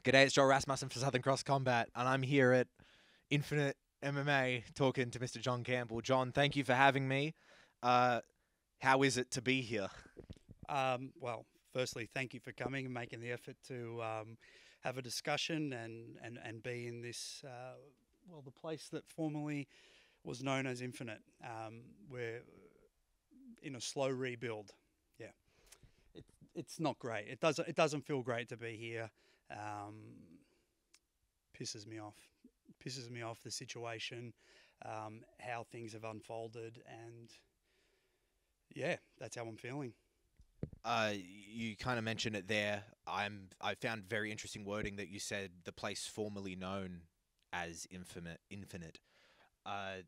G'day, it's Joel Rasmussen for Southern Cross Combat, and I'm here at Infinite MMA talking to Mr. John Campbell. John, thank you for having me. Uh, how is it to be here? Well, firstly, thank you for coming and making the effort to have a discussion and be in this, well, the place that formerly was known as Infinite. We're in a slow rebuild. Yeah, it, it's not great. It doesn't feel great to be here. Um, pisses me off. Pisses me off the situation, how things have unfolded, and yeah, that's how I'm feeling. You kind of mentioned it there. I found very interesting wording that you said the place formerly known as Infinite. Uh,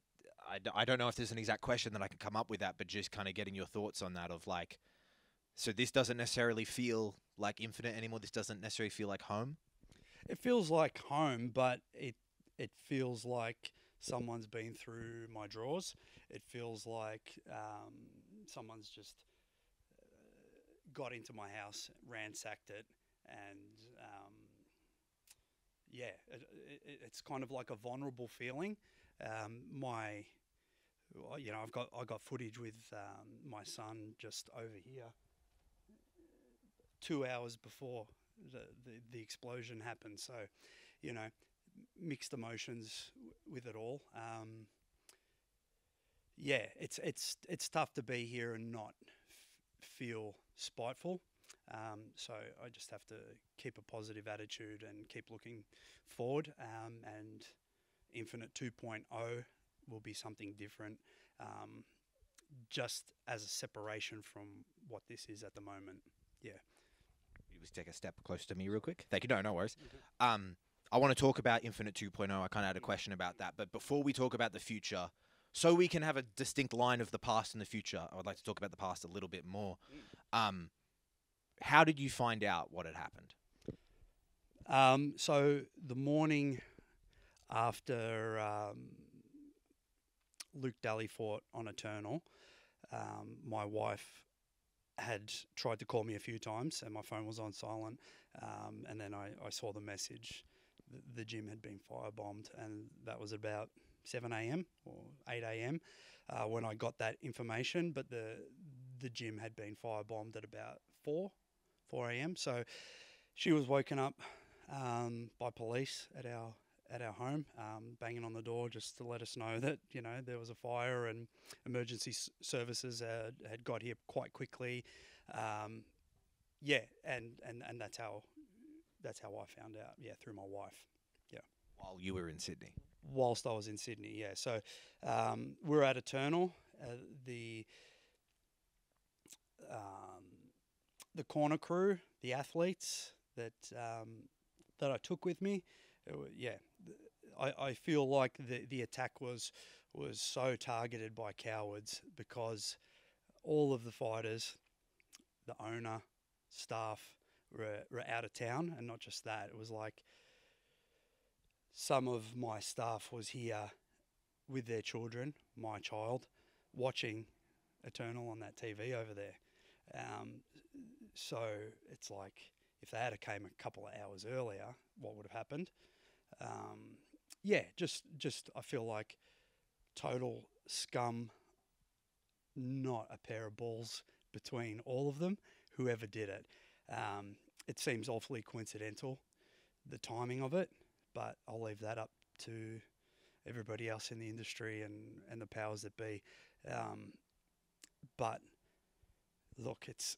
I don't know if there's an exact question that I can come up with that, but just kind of getting your thoughts on that of like, so this doesn't necessarily feel like Infinite anymore. This doesn't necessarily feel like home. It feels like home, but it feels like someone's been through my drawers. It feels like someone's just got into my house, ransacked it, and yeah, it's kind of like a vulnerable feeling. My, I got footage with my son just over here 2 hours before the explosion happened. So, you know, mixed emotions with it all. Yeah, it's tough to be here and not feel spiteful. So I just have to keep a positive attitude and keep looking forward. And Infinite 2.0 will be something different, um, just as a separation from what this is at the moment. Yeah. You just take a step closer to me real quick. Thank you. No, no worries. Mhm. I want to talk about Infinite 2.0. I kind of had a question about that. But before we talk about the future, so we can have a distinct line of the past and the future, I would like to talk about the past a little bit more. Um, how did you find out what had happened? So the morning after Luke Daly fought on Eternal, my wife had tried to call me a few times and my phone was on silent. And then I saw the message. The gym had been firebombed, and that was about 7 a.m. or 8 a.m. When I got that information. But the gym had been firebombed at about 4 a.m. So she was woken up by police at our home, banging on the door just to let us know that there was a fire and emergency services had got here quite quickly. Um, yeah, and that's how I found out. Yeah, through my wife. Yeah, While you were in Sydney. whilst I was in Sydney. Yeah, so we're at Eternal. The um, the corner crew, the athletes that I took with me. Yeah, I feel like the attack was so targeted by cowards because all of the fighters, the owner, staff were out of town, and not just that. It was like some of my staff was here with their children, my child, watching Eternal on that TV over there. Um, so it's like if they had came a couple of hours earlier, what would have happened? Yeah, just I feel like total scum, not a pair of balls between all of them, whoever did it. It seems awfully coincidental, the timing of it, but I'll leave that up to everybody else in the industry and the powers that be. Um, but look, it's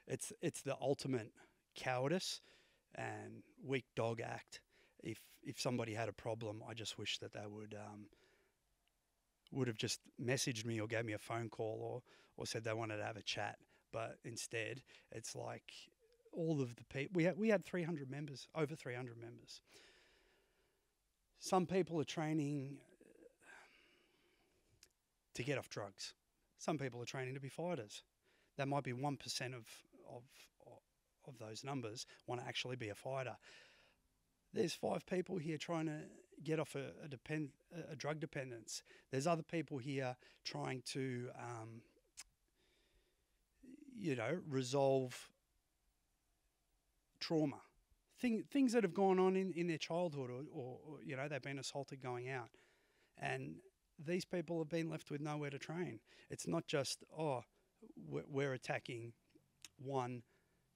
the ultimate cowardice and weak dog act. If somebody had a problem, I just wish that they would have just messaged me or gave me a phone call or said they wanted to have a chat. But instead, it's like all of the people we had 300 members, over 300 members. Some people are training to get off drugs. Some people are training to be fighters. That might be 1% of of those numbers want to actually be a fighter. There's 5 people here trying to get off a drug dependence. There's other people here trying to, resolve trauma, things that have gone on in their childhood, or they've been assaulted going out, and these people have been left with nowhere to train. It's not just we're attacking one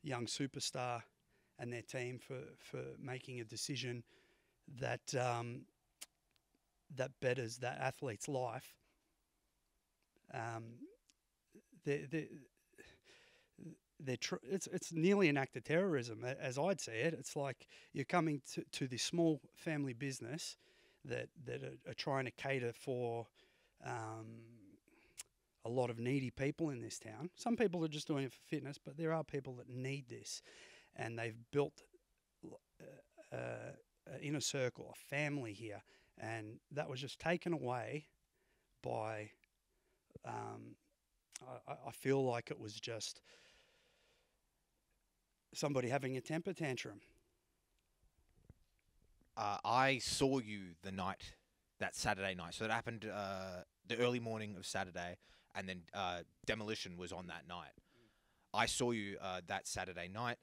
young superstar and their team for making a decision that that betters that athlete's life. It's nearly an act of terrorism, as I'd say it. It's like you're coming to this small family business that are trying to cater for a lot of needy people in this town. Some people are just doing it for fitness, but there are people that need this, and they've built an inner circle, a family here, and that was just taken away by. I feel like it was just somebody having a temper tantrum. I saw you that Saturday night. So that happened the early morning of Saturday, and then Demolition was on that night. I saw you that Saturday night.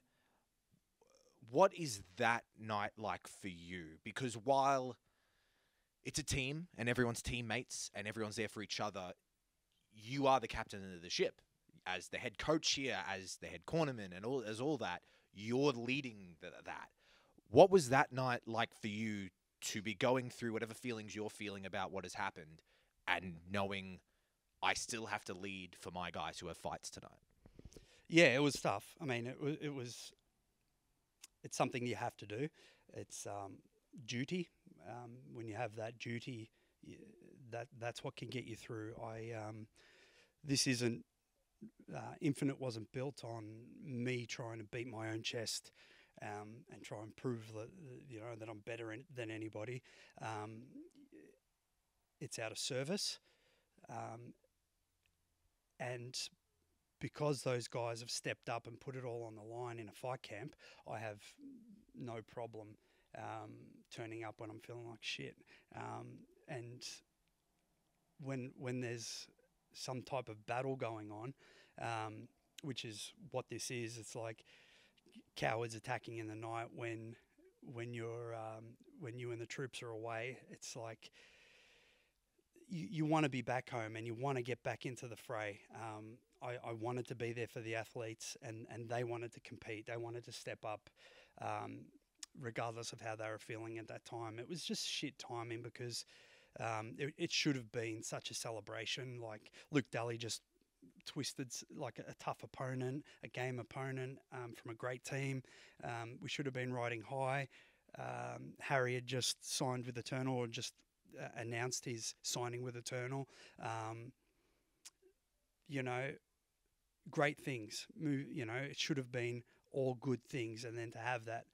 What is that night like for you? Because while it's a team and everyone's teammates and everyone's there for each other, you are the captain of the ship. As the head coach here, as the head cornerman, and all that, you're leading that. What was that night like for you to be going through whatever feelings you're feeling about what has happened and knowing I still have to lead for my guys who have fights tonight? Yeah, it was tough. I mean, it's something you have to do. It's duty. When you have that duty, that's what can get you through. This isn't Infinite wasn't built on me trying to beat my own chest and try and prove that I'm better than anybody. It's out of service, and because those guys have stepped up and put it all on the line in a fight camp, I have no problem turning up when I'm feeling like shit. And when there's some type of battle going on, which is what this is, it's like cowards attacking in the night when you and the troops are away. It's like you want to be back home and you want to get back into the fray. I wanted to be there for the athletes, and they wanted to compete. They wanted to step up, regardless of how they were feeling at that time. It was just shit timing because it should have been such a celebration. Like Luke Daly just twisted like a tough opponent, a game opponent from a great team. We should have been riding high. Harry had just signed with Eternal, or just announced his signing with Eternal. Great things. It should have been all good things, and then to have that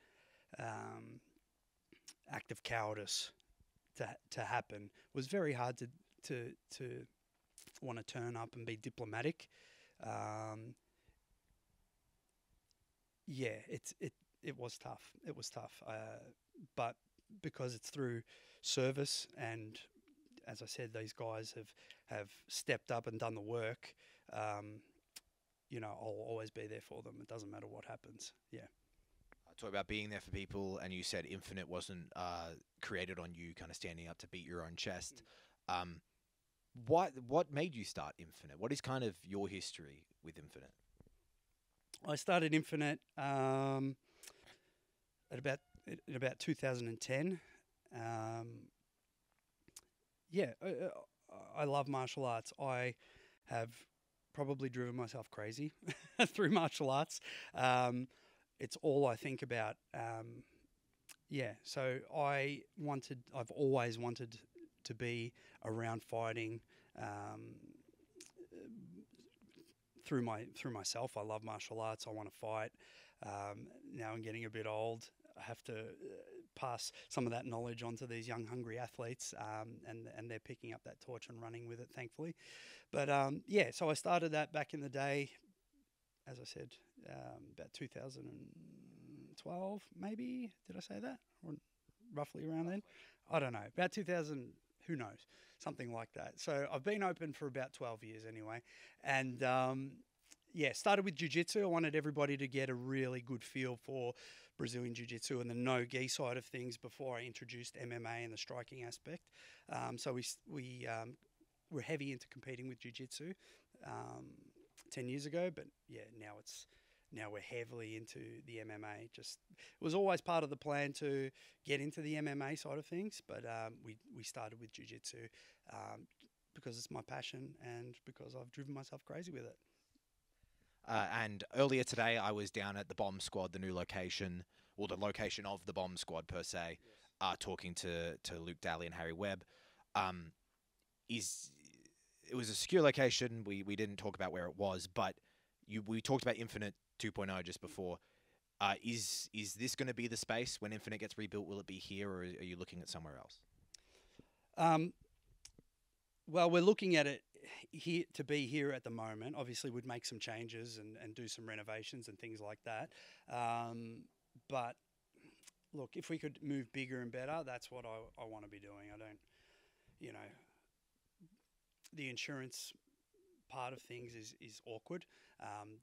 act of cowardice to happen was very hard to want to turn up and be diplomatic. It was tough. It was tough. But because it's through service, and as I said, these guys have stepped up and done the work. I'll always be there for them. It doesn't matter what happens. Yeah. Talk about being there for people, and you said Infinite wasn't created on you kind of standing up to beat your own chest. What made you start Infinite? What is kind of your history with Infinite? I started Infinite at about 2010. I love martial arts. I have probably driven myself crazy through martial arts. It's all I think about. So I've always wanted to be around fighting. Through myself, I love martial arts. I want to fight. Now I'm getting a bit old. I have to pass some of that knowledge onto these young, hungry athletes, and they're picking up that torch and running with it, thankfully. But so I started that back in the day, as I said, about 2012, maybe. Did I say that? Or roughly around then? I don't know. About 2000, who knows? Something like that. So I've been open for about 12 years anyway. And started with jiu-jitsu. I wanted everybody to get a really good feel for Brazilian Jiu-Jitsu and the no-gi side of things before I introduced MMA and the striking aspect. So we were heavy into competing with Jiu-Jitsu 10 years ago, but yeah, now we're heavily into the MMA. Just it was always part of the plan to get into the MMA side of things, but we started with Jiu-Jitsu because it's my passion and because I've driven myself crazy with it. And earlier today, I was down at the Bomb Squad, the new location, or the location of the Bomb Squad per se, Yes. talking to Luke Daly and Harry Webb. It was a secure location. We didn't talk about where it was, but we talked about Infinite 2.0 just before. Is this going to be the space when Infinite gets rebuilt? Will it be here, or are you looking at somewhere else? Well, we're looking at it here to be here at the moment. Obviously, we'd make some changes and do some renovations and things like that. But look, if we could move bigger and better, that's what I want to be doing. I don't, the insurance part of things is awkward.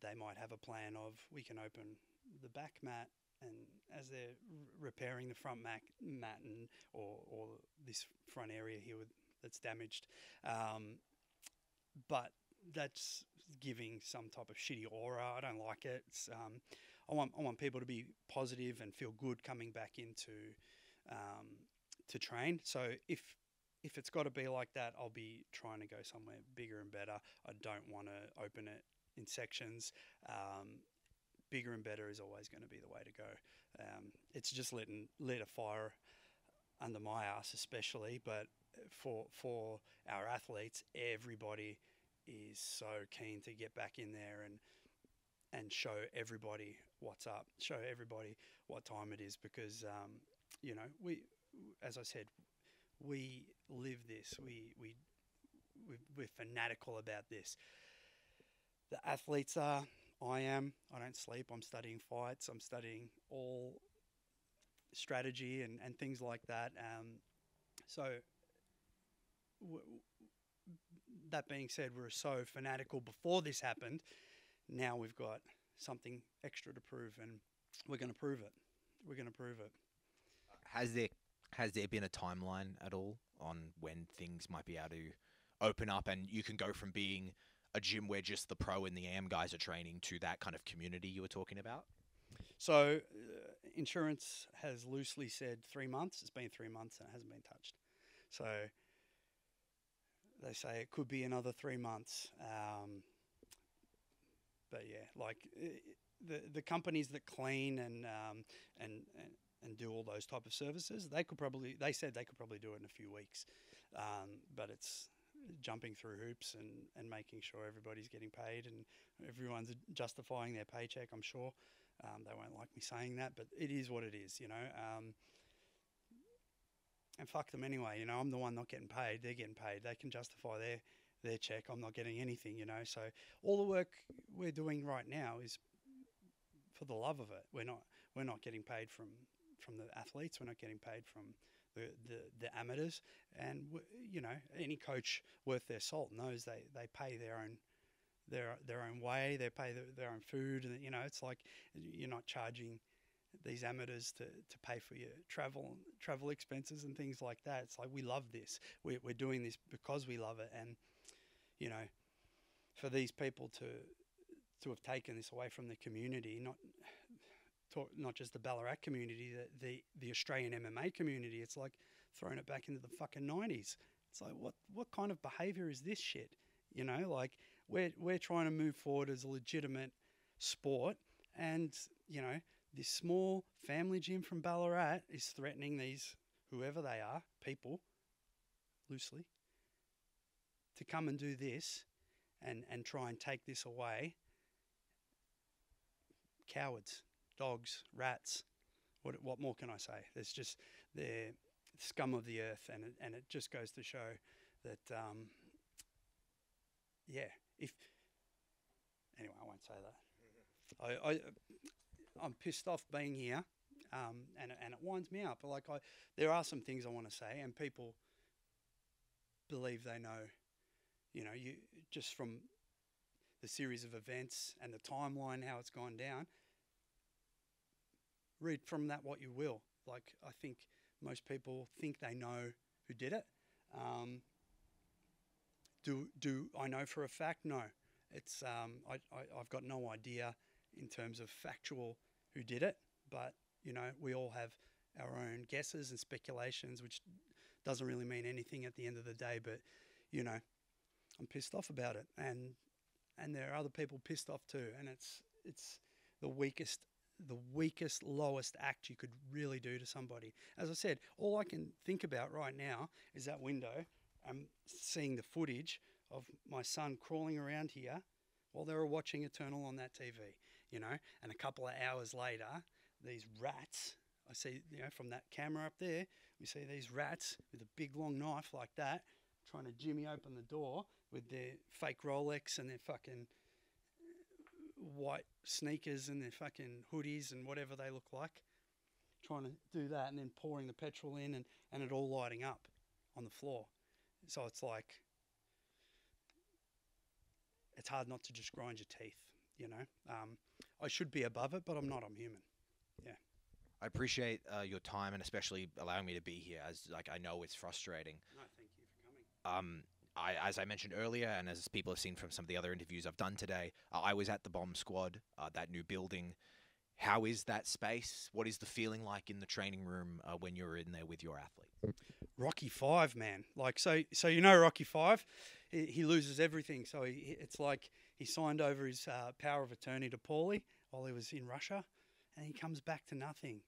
They might have a plan of we can open the back mat, and as they're repairing the front mat and or this front area here that's damaged, but that's giving some type of shitty aura. I don't like it. I want people to be positive and feel good coming back into to train. So if it's got to be like that, I'll be trying to go somewhere bigger and better. I don't want to open it in sections. Bigger and better is always going to be the way to go. It's just lit a fire under my ass, especially, but for our athletes, everybody is so keen to get back in there and show everybody what's up, show everybody what time it is, because we, as I said, we live this. We're fanatical about this. The athletes are. I am. I don't sleep. I'm studying fights. I'm studying all strategy and things like that. That being said, we're so fanatical before this happened. Now we've got something extra to prove, and we're going to prove it. We're going to prove it. Has there been a timeline at all on when things might be able to open up and you can go from being a gym where just the pro and the AM guys are training to that kind of community you were talking about? So insurance has loosely said 3 months. It's been 3 months and it hasn't been touched. So they say it could be another 3 months. But yeah, like the companies that clean and do all those type of services, they said they could probably do it in a few weeks. But it's jumping through hoops and making sure everybody's getting paid and everyone's justifying their paycheck, I'm sure. They won't like me saying that, but it is what it is, and fuck them anyway, I'm the one not getting paid. They're getting paid. They can justify their check. I'm not getting anything, So all the work we're doing right now is for the love of it. We're not getting paid from the athletes. We're not getting paid from the amateurs, and any coach worth their salt knows they pay their own way. They pay their own food, and it's like you're not charging these amateurs to pay for your travel expenses and things like that. It's like we love this. We're doing this because we love it, and for these people to have taken this away from the community, not just the Ballarat community, the Australian MMA community. It's like throwing it back into the fucking 90s. It's like what kind of behaviour is this shit? Like we're trying to move forward as a legitimate sport, and this small family gym from Ballarat is threatening these whoever they are, people, loosely, to come and do this and try and take this away. Cowards. Dogs, rats, what more can I say? There's just they're scum of the earth, and it just goes to show that anyway, I won't say that. I'm pissed off being here, and it winds me up. But there are some things I want to say, and people believe they know. You just from the series of events and the timeline, how it's gone down. read from that what you will. Like, I think most people think they know who did it. Do I know for a fact? No. It's I've got no idea in terms of factual who did it, but you know, we all have our own guesses and speculations, which doesn't really mean anything at the end of the day. But you know, I'm pissed off about it, and there are other people pissed off too, and it's the weakest, lowest act you could really do to somebody. As I said, all I can think about right now is that window. I'm seeing the footage of my son crawling around here while they were watching Eternal on that TV, you know, and a couple of hours later, these rats, I see, you know, from that camera up there, we see these rats with a big long knife like that, trying to jimmy open the door with their fake Rolex and their fucking white sneakers and their fucking hoodies and whatever they look like, trying to do that, and then pouring the petrol in and it all lighting up on the floor. So it's like, it's hard not to just grind your teeth, you know. I should be above it, but I'm not. I'm human. Yeah. I appreciate your time, and especially allowing me to be here, as like I know it's frustrating. No, thank you for coming. As I mentioned earlier, and as people have seen from some of the other interviews I've done today, I was at the Bomb Squad, that new building. How is that space? What is the feeling like in the training room when you're in there with your athletes? Rocky V, man. Like, so you know Rocky V, he loses everything. So it's like he signed over his power of attorney to Paulie while he was in Russia, and he comes back to nothing.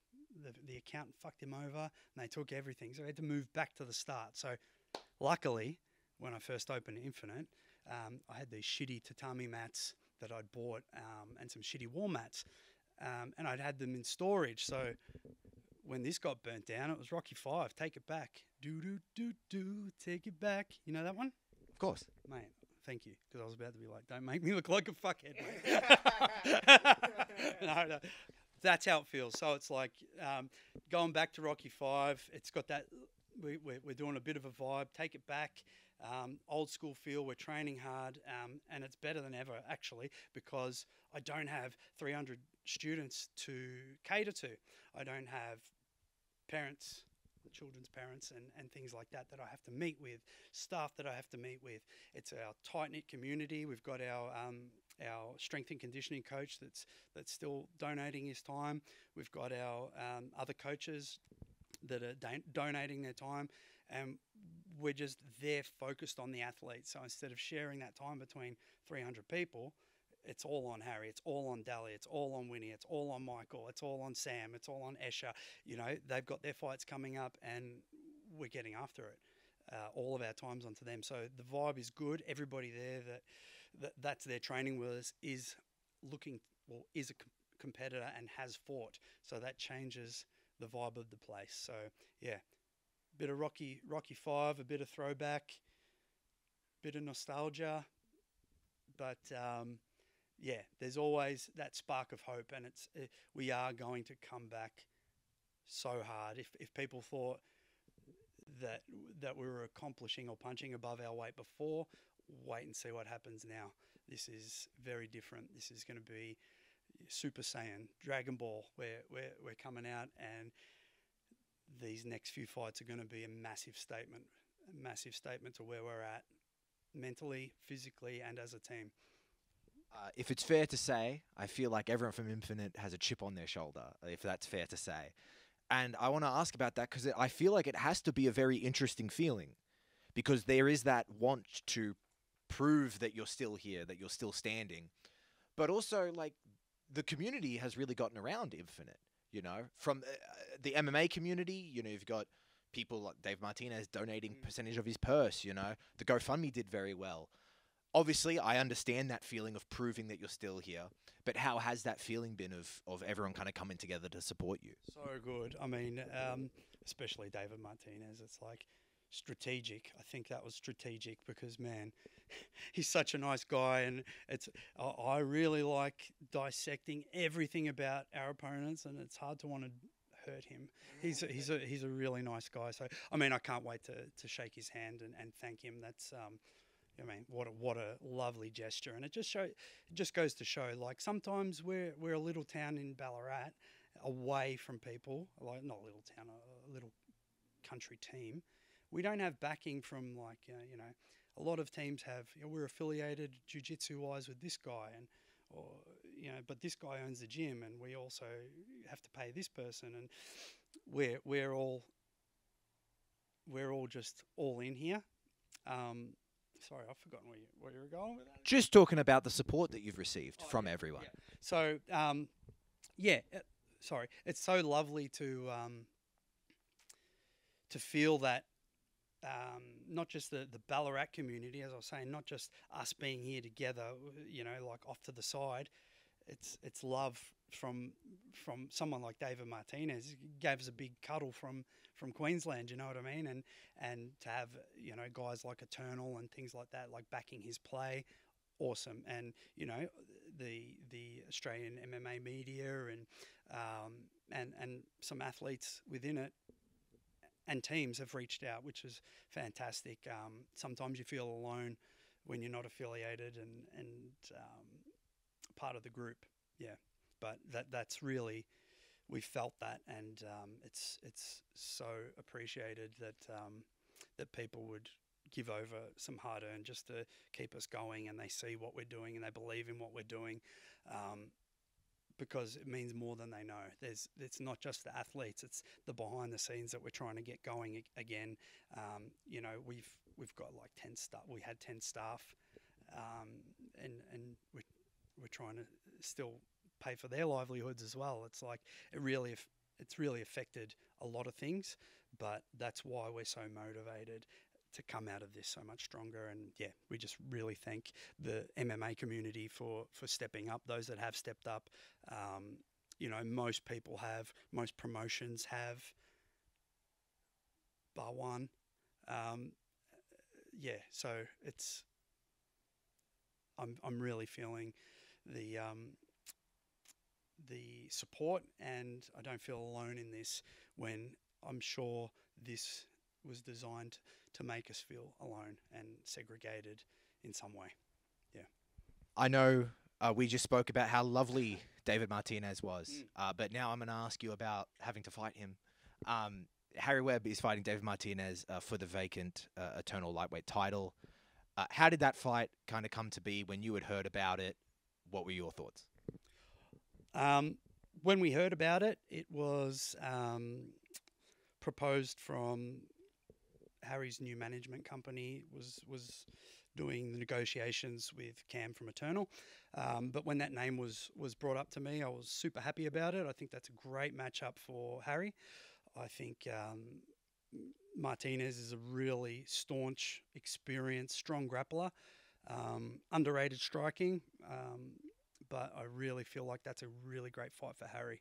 The accountant fucked him over, and they took everything. So he had to move back to the start. So luckily, when I first opened Infinite, I had these shitty tatami mats that I'd bought and some shitty wall mats. And I'd had them in storage. So when this got burnt down, it was Rocky V, take it back. Do, do, do, do, take it back. You know that one? Of course. Mate, thank you. Because I was about to be like, don't make me look like a fuckhead, mate. No, that's how it feels. So it's like going back to Rocky V, it's got that, we're doing a bit of a vibe, take it back. Old school feel, we're training hard, and it's better than ever actually, because I don't have 300 students to cater to. I don't have parents, children's parents and things like that I have to meet with, staff that I have to meet with. It's our tight-knit community. We've got our strength and conditioning coach that's still donating his time. We've got our other coaches that are donating their time, and we're just there focused on the athletes. So instead of sharing that time between 300 people, it's all on Harry, it's all on Dally, it's all on Winnie, it's all on Michael, it's all on Sam, it's all on Escher. You know, they've got their fights coming up and we're getting after it. All of our time's onto them. So the vibe is good. Everybody there that's their training with us is is a competitor and has fought. So that changes the vibe of the place. So yeah, bit of Rocky V, a bit of throwback, bit of nostalgia, but yeah, there's always that spark of hope, and we are going to come back so hard. If people thought that we were accomplishing or punching above our weight before, wait and see what happens now. This is very different. This is going to be Super Saiyan, Dragon Ball. We're coming out, and these next few fights are going to be a massive statement to where we're at mentally, physically, and as a team. If it's fair to say, I feel like everyone from Infinite has a chip on their shoulder, if that's fair to say. And I want to ask about that because I feel like it has to be a very interesting feeling, because there is that want to prove that you're still here, that you're still standing. But also, like, the community has really gotten around Infinite, you know, from the MMA community. You know, you've got people like Dave Martinez donating percentage of his purse, you know. The GoFundMe did very well. Obviously, I understand that feeling of proving that you're still here, but how has that feeling been of everyone kind of coming together to support you? So good. I mean, especially David Martinez, it's like strategic. I think that was strategic because, man, he's such a nice guy, and I really like dissecting everything about our opponents, and it's hard to want to hurt him. He's a really nice guy. So, I mean, I can't wait to shake his hand and thank him. That's I mean, what a lovely gesture, and it just goes to show. Like, sometimes we're a little town in Ballarat, away from people, like not a little town, a little country team. We don't have backing from like a lot of teams have. We're affiliated jiu-jitsu wise with this guy, and or but this guy owns the gym, and we also have to pay this person, and we're all just all in here. Sorry, I've forgotten where you were going with that. Just talking about the support that you've received from everyone. Yeah. So, sorry, it's so lovely to feel that not just the Ballarat community, as I was saying, not just us being here together, like off to the side. It's love from someone like David Martinez. He gave us a big cuddle from Queensland, you know what I mean? And to have, guys like Eternal and things like that, like backing his play, awesome. And, the Australian MMA media and some athletes within it and teams have reached out, which is fantastic. Sometimes you feel alone when you're not affiliated and part of the group. Yeah. But that's really, we felt that, and it's so appreciated that people would give over some hard earned just to keep us going, and they see what we're doing and they believe in what we're doing, because it means more than they know. It's not just the athletes; it's the behind the scenes that we're trying to get going again. We've got like 10 staff. We had 10 staff, and we're trying to still pay for their livelihoods as well. It's like it's really affected a lot of things, but that's why we're so motivated to come out of this so much stronger. And yeah, we just really thank the MMA community for stepping up. Those that have stepped up, most people have, most promotions have, bar one. So I'm really feeling the support, and I don't feel alone in this, when I'm sure this was designed to make us feel alone and segregated in some way. Yeah. I know we just spoke about how lovely David Martinez was, but now I'm going to ask you about having to fight him. Harry Webb is fighting David Martinez for the vacant Eternal Lightweight title. How did that fight kind of come to be when you had heard about it? What were your thoughts? When we heard about it, it was proposed from Harry's new management company, was doing the negotiations with Cam from Eternal. But when that name was brought up to me, I was super happy about it. I think that's a great matchup for Harry. I think Martinez is a really staunch, experienced, strong grappler, underrated striking. But I really feel like that's a really great fight for Harry.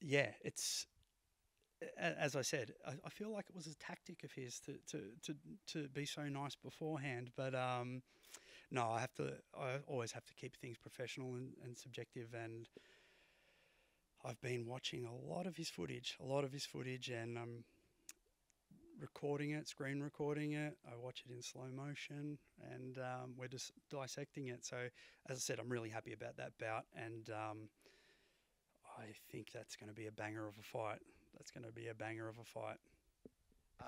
It's, as I said, I feel like it was a tactic of his to be so nice beforehand. But no, I always have to keep things professional and subjective. And I've been watching a lot of his footage, and I'm recording it, screen recording it. I watch it in slow motion, and we're just dissecting it. So, as I said, I'm really happy about that bout, and I think that's going to be a banger of a fight.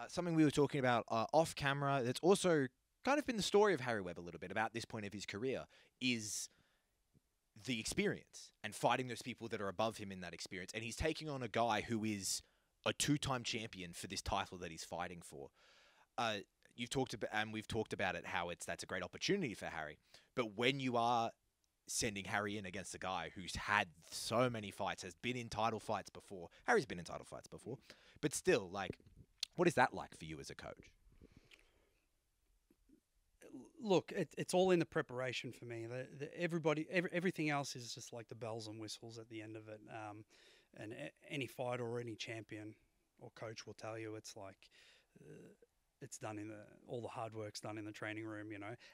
Something we were talking about off camera, that's also kind of been the story of Harry Webb a little bit about this point of his career, is the experience and fighting those people that are above him in that experience. And he's taking on a guy who is a 2-time champion for this title that he's fighting for. You've talked about, and we've talked about it, how that's a great opportunity for Harry. But when you are sending Harry in against a guy who's had so many fights, has been in title fights before, Harry's been in title fights before, but still, like, what is that like for you as a coach? Look, it's all in the preparation for me. Everything else is just like the bells and whistles at the end of it. And any fighter or any champion or coach will tell you it's like it's done all the hard work's done in the training room,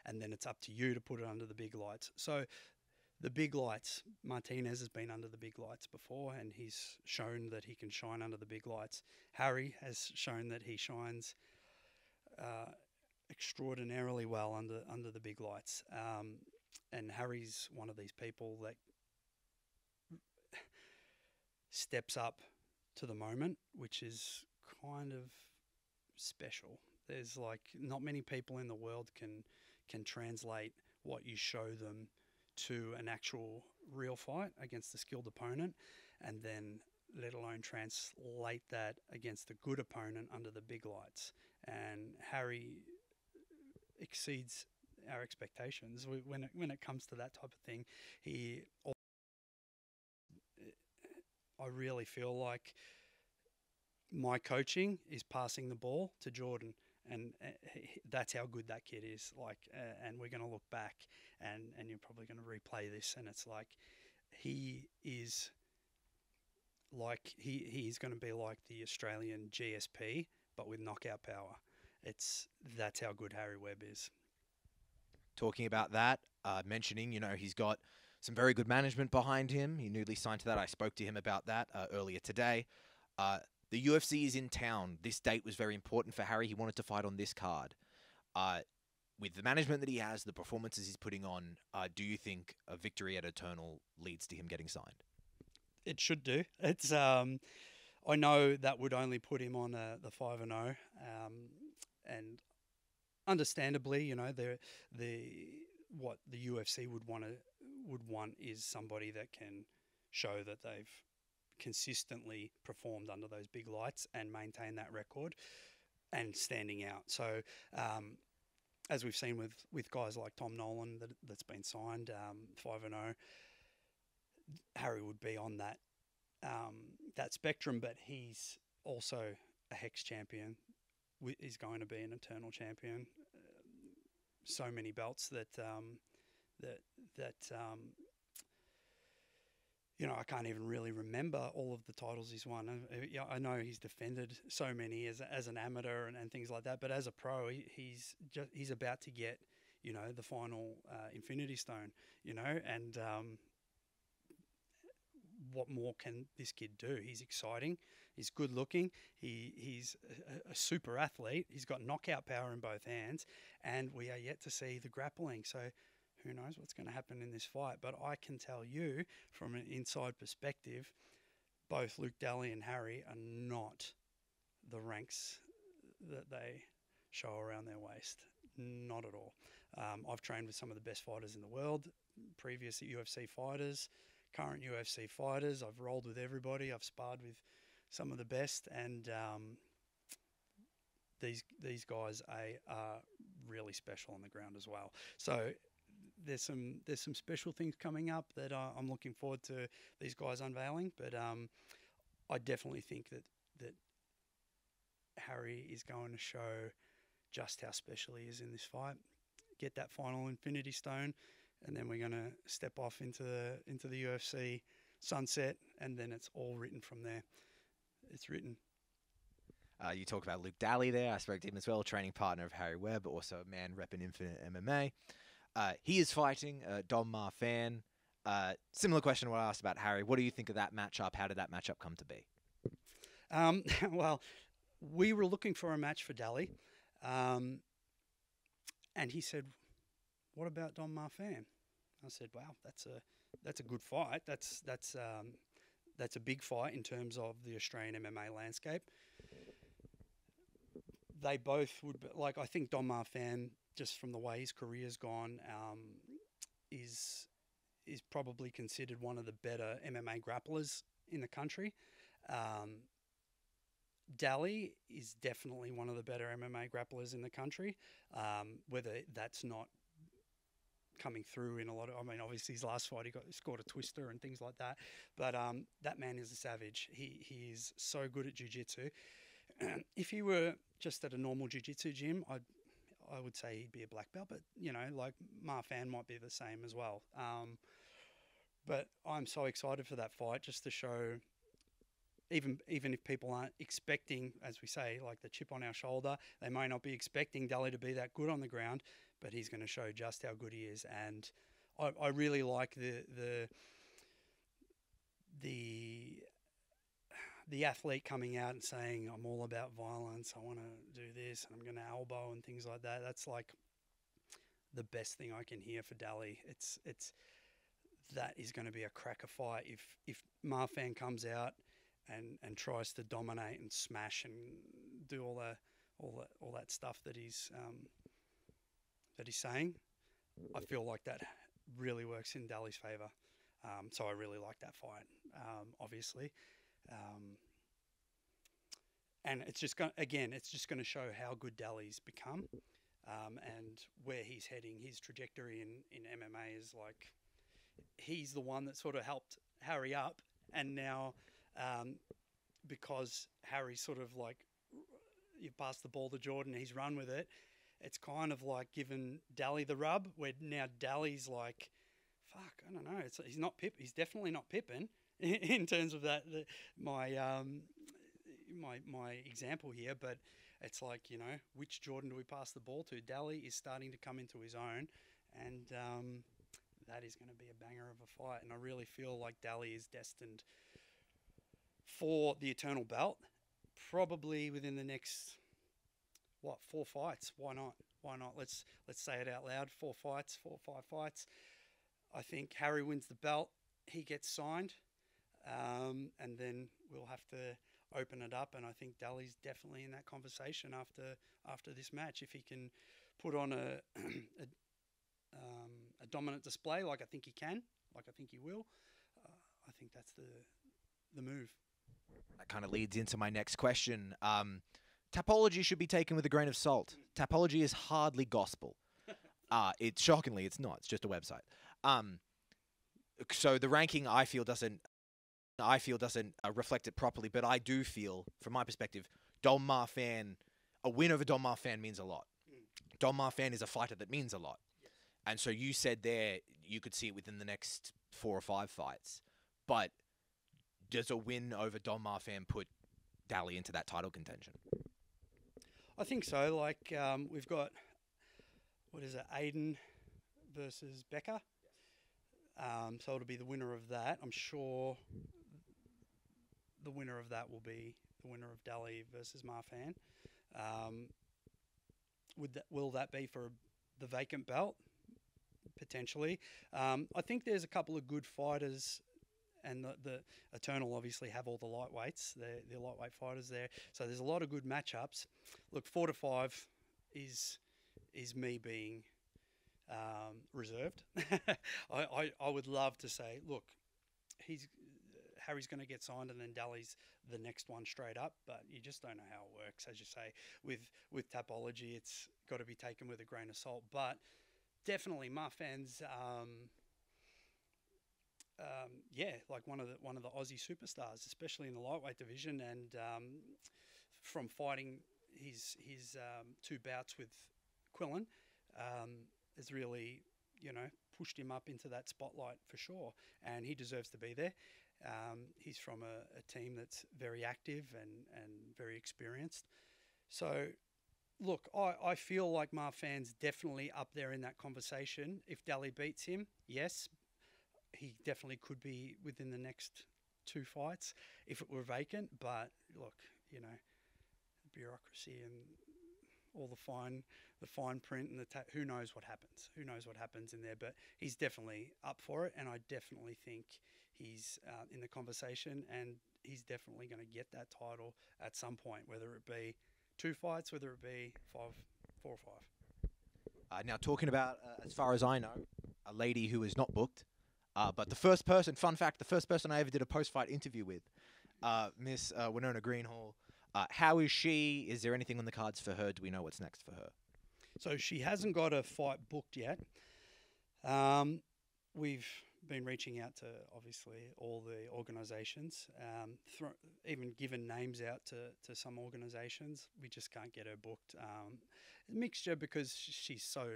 and then it's up to you to put it under the big lights. So the big lights, Martinez has been under the big lights before, and he's shown that he can shine under the big lights. Harry has shown that he shines extraordinarily well under the big lights. And Harry's one of these people that steps up to the moment, which is kind of special. There's like not many people in the world can translate what you show them to an actual real fight against a skilled opponent, and then let alone translate that against a good opponent under the big lights. And Harry exceeds our expectations when it comes to that type of thing. I really feel like my coaching is passing the ball to Jordan, and that's how good that kid is. Like, and we're going to look back, and you're probably going to replay this, and it's like he is like he's going to be like the Australian GSP, but with knockout power. That's how good Harry Webb is. Talking about that, mentioning, he's got some very good management behind him. He newly signed to that. I spoke to him about that earlier today. The UFC is in town. This date was very important for Harry. He wanted to fight on this card. With the management that he has, the performances he's putting on, do you think a victory at Eternal leads to him getting signed? It should do. It's I know that would only put him on the 5-0, and understandably, what the UFC would want is somebody that can show that they've consistently performed under those big lights and maintain that record and standing out. So, as we've seen with guys like Tom Nolan that's been signed 5-0, Harry would be on that spectrum, but he's also a Hex champion. He's going to be an Eternal champion. So many belts that I can't even really remember all of the titles he's won. I know he's defended so many as an amateur and things like that, but as a pro, he's about to get the final Infinity Stone, and what more can this kid do? He's exciting. He's good looking. He's a super athlete. He's got knockout power in both hands, and we are yet to see the grappling. So who knows what's going to happen in this fight? But I can tell you from an inside perspective, both Luke Daly and Harry are not the ranks that they show around their waist. Not at all. I've trained with some of the best fighters in the world, previous UFC fighters, current UFC fighters. I've rolled with everybody. I've sparred with some of the best, and these guys are really special on the ground as well. So there's some special things coming up that I'm looking forward to these guys unveiling. But I definitely think that Harry is going to show just how special he is in this fight. Get that final Infinity Stone, and then we're going to step off into the UFC sunset, and then it's all written from there. It's written. You talk about Luke Daly there. I spoke to him as well, training partner of Harry Webb, also a man repping Infinite MMA. He is fighting Dom Marfan. Similar question to what I asked about Harry. What do you think of that matchup? How did that matchup come to be? Well, we were looking for a match for Daly, and he said, "What about Dom Marfan?" I said, "Wow, that's a good fight. That's a big fight in terms of the Australian MMA landscape." They both would be, like, I think Dom Marfan, just from the way his career's gone, is probably considered one of the better MMA grapplers in the country. Daly is definitely one of the better MMA grapplers in the country. Whether that's not coming through in a lot of, obviously his last fight he scored a twister and things like that, but that man is a savage. He is so good at jiu-jitsu. If he were just at a normal jiu-jitsu gym, I would say he'd be a black belt, but like Marfan might be the same as well. But I'm so excited for that fight, just to show, even if people aren't expecting, as we say, like the chip on our shoulder, they may not be expecting Daly to be that good on the ground, but he's going to show just how good he is. And I really like the athlete coming out and saying, "I'm all about violence. I want to do this, and I'm going to elbow," and things like that. That's like the best thing I can hear for Daly. That is going to be a cracker fight. If Marfan comes out and tries to dominate and smash and do all that stuff that he's saying. I feel like that really works in Daly's favour. So I really like that fight, obviously. And it's just going to show how good Daly's become, and where he's heading. His trajectory in MMA is like, he's the one that sort of helped Harry up, and now because Harry's sort of like, you pass the ball to Jordan, he's run with it. It's kind of like giving Daly the rub, where now Daly's like, fuck, I don't know. He's not Pip. He's definitely not Pippin in terms of that. My example here, but it's like, which Jordan do we pass the ball to? Daly is starting to come into his own, and that is going to be a banger of a fight. And I really feel like Daly is destined for the eternal belt, probably within the next 4 fights. Why not? Let's say it out loud. 4 fights, 4 or 5 fights. I think Harry wins the belt. He gets signed, and then we'll have to open it up. And I think Daly's definitely in that conversation after this match. If he can put on a dominant display, like I think he can, like I think he will, I think that's the move. That kind of leads into my next question. Tapology should be taken with a grain of salt. Tapology is hardly gospel. It's not. It's just a website. So the ranking, I feel doesn't reflect it properly. But I do feel, from my perspective, Dom Marfan, a win over Dom Marfan means a lot. Dom Marfan is a fighter that means a lot. Yes. And so you said there you could see it within the next 4 or 5 fights. But does a win over Dom Marfan put Daly into that title contention? I think so. Like, we've got, Aiden versus Becker. So it'll be the winner of that. I'm sure the winner of that will be the winner of Daly versus Marfan. Will that be for the vacant belt? Potentially. I think there's a couple of good fighters, and the Eternal obviously have all the lightweights. They're lightweight fighters there. So there's a lot of good matchups. Look, 4 to 5 is me being reserved. I would love to say, look, Harry's going to get signed, and then Daly's the next one straight up. But you just don't know how it works, as you say. With Tapology, it's got to be taken with a grain of salt. But definitely, Marfan's, like one of the Aussie superstars, especially in the lightweight division, and from fighting his 2 bouts with Quillen, has really, pushed him up into that spotlight for sure, and he deserves to be there. He's from a team that's very active and very experienced. So, look, I feel like Marfan's definitely up there in that conversation. If Daly beats him, yes, he definitely could be within the next 2 fights if it were vacant. But look, bureaucracy and all the fine print and who knows what happens? Who knows what happens in there? But he's definitely up for it, and I definitely think he's in the conversation, and he's definitely going to get that title at some point, whether it be 2 fights, whether it be 4 or 5. Now, talking about, as far as I know, a lady who is not booked, but the first person I ever did a post-fight interview with, Miss Winona Greenhalgh. How is she? Is there anything on the cards for her? Do we know what's next for her? So she hasn't got a fight booked yet. We've been reaching out to, obviously, all the organisations, even given names out to some organisations. We just can't get her booked. A mixture because she's so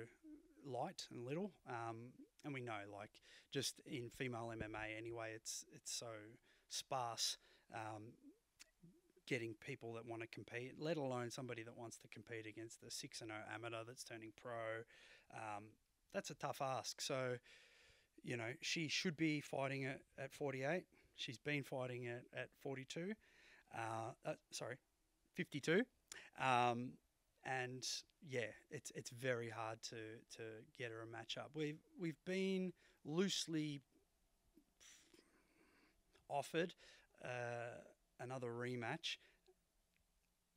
light and little, and we know, like, just in female MMA anyway, it's so sparse. Getting people that want to compete, let alone somebody that wants to compete against the 6-0 amateur that's turning pro. That's a tough ask. So, she should be fighting at 48. She's been fighting at 42. 52. And yeah, it's very hard to get her a matchup. We've been loosely offered another rematch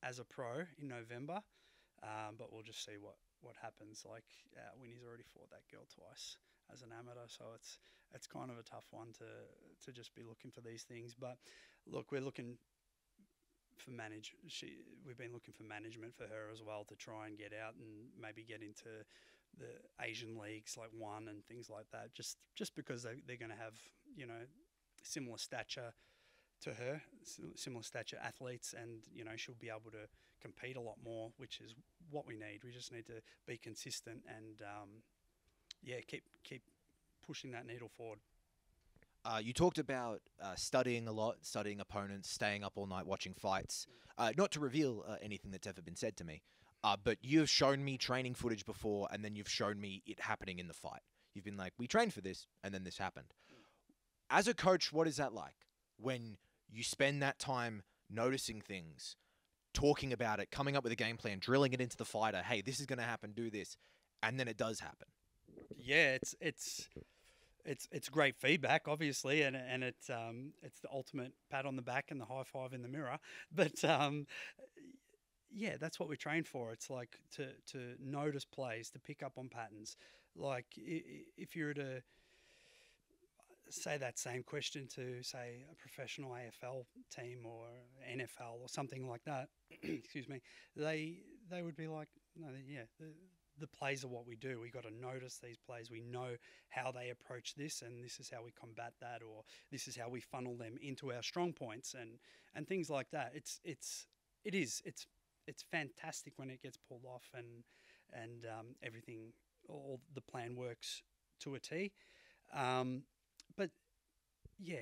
as a pro in November, but we'll just see what happens. Like Winnie's already fought that girl twice as an amateur, so it's kind of a tough one to just be looking for these things. But look, we're looking for we've been looking for management for her as well to try and get out and maybe get into the Asian leagues like One and things like that. Just because they're going to have, you know, similar stature to her, similar stature athletes, and you know she'll be able to compete a lot more, which is what we need. We just need to be consistent and keep pushing that needle forward. You talked about studying a lot, studying opponents, staying up all night watching fights. Not to reveal anything that's ever been said to me, but you've shown me training footage before, and then you've shown me it happening in the fight. You've been like, we trained for this, and then this happened. As a coach, what is that like when you spend that time noticing things, talking about it, coming up with a game plan, drilling it into the fighter? Hey, this is going to happen, do this, and then it does happen. Yeah, it's great feedback, obviously, and it's the ultimate pat on the back and the high five in the mirror. But yeah, that's what we train for. It's like to notice plays, to pick up on patterns. Like if you were to say that same question to, say, a professional AFL team or NFL or something like that, excuse me, they would be like, no, yeah, the plays are what we do. We got to notice these plays. We know how they approach this, and this is how we combat that, or this is how we funnel them into our strong points and things like that. It's fantastic when it gets pulled off and everything, all the plan works to a T. But yeah,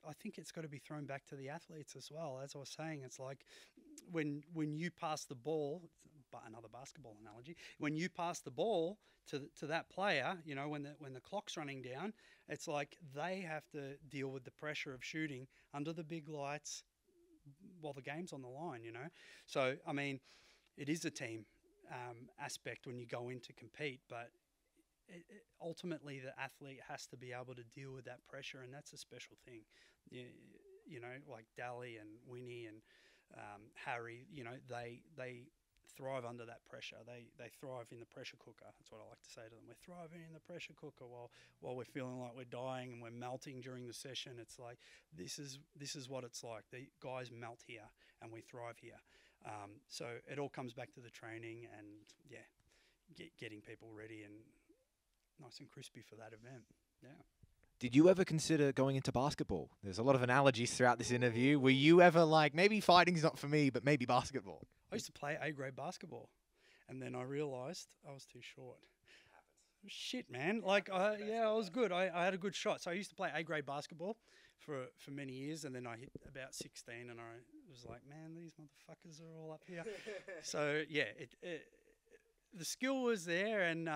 I think it's got to be thrown back to the athletes as well. As I was saying, it's like when you pass the ball, another basketball analogy, when you pass the ball to that player, you know, when the clock's running down, it's like they have to deal with the pressure of shooting under the big lights while the game's on the line, you know. So, I mean, it is a team aspect when you go in to compete, but ultimately the athlete has to be able to deal with that pressure, and that's a special thing. You know, like Dally and Winnie and Harry, you know, they thrive under that pressure. They thrive in the pressure cooker. That's what I like to say to them. We're thriving in the pressure cooker while we're feeling like we're dying and we're melting during the session. It's like this is what it's like. The guys melt here and we thrive here. So it all comes back to the training and getting people ready and nice and crispy for that event. Yeah. Did you ever consider going into basketball? There's a lot of analogies throughout this interview. Were you ever like, maybe fighting's not for me, but maybe basketball? I used to play A-grade basketball, and then I realised I was too short. Shit, man. Like, I was good. I had a good shot. So I used to play A-grade basketball for many years, and then I hit about 16, and I was like, man, these motherfuckers are all up here. So, yeah, the skill was there, and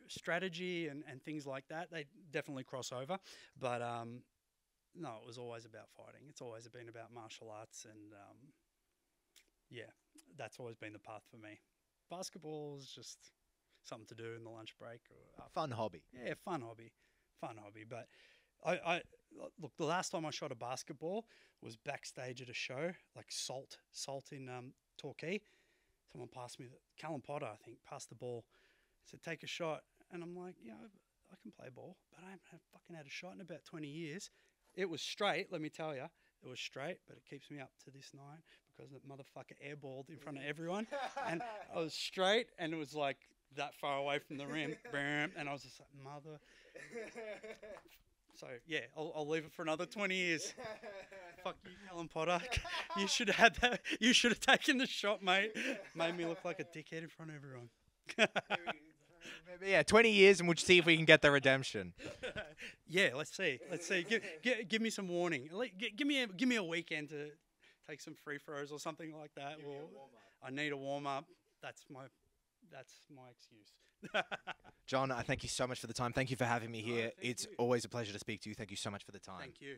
strategy and things like that, they definitely cross over. But, no, it was always about fighting. It's always been about martial arts, and, yeah, that's always been the path for me. Basketball is just something to do in the lunch break. Or fun hobby. Yeah, fun hobby. But I look, the last time I shot a basketball was backstage at a show, like Salt in Torquay. Someone passed me, Callum Potter, I think, passed the ball. Said, take a shot. And I'm like, yeah, I can play ball, but I haven't fucking had a shot in about 20 years. It was straight, let me tell you. It was straight, but it keeps me up to this night because the motherfucker airballed in front of everyone. And I was straight, and it was like that far away from the rim. Bam, and I was just like, mother. So, yeah, I'll leave it for another 20 years. Fuck you, Callum Potter. You should have had that. You should have taken the shot, mate. Made me look like a dickhead in front of everyone. Yeah, 20 years, and we'll see if we can get the redemption. Yeah, let's see. Give me some warning. Give me a weekend to take some free throws or something like that. I need a warm up. That's my excuse. John, I thank you so much for the time. Thank you for having me here. It's always a pleasure to speak to you. Thank you so much for the time. Thank you.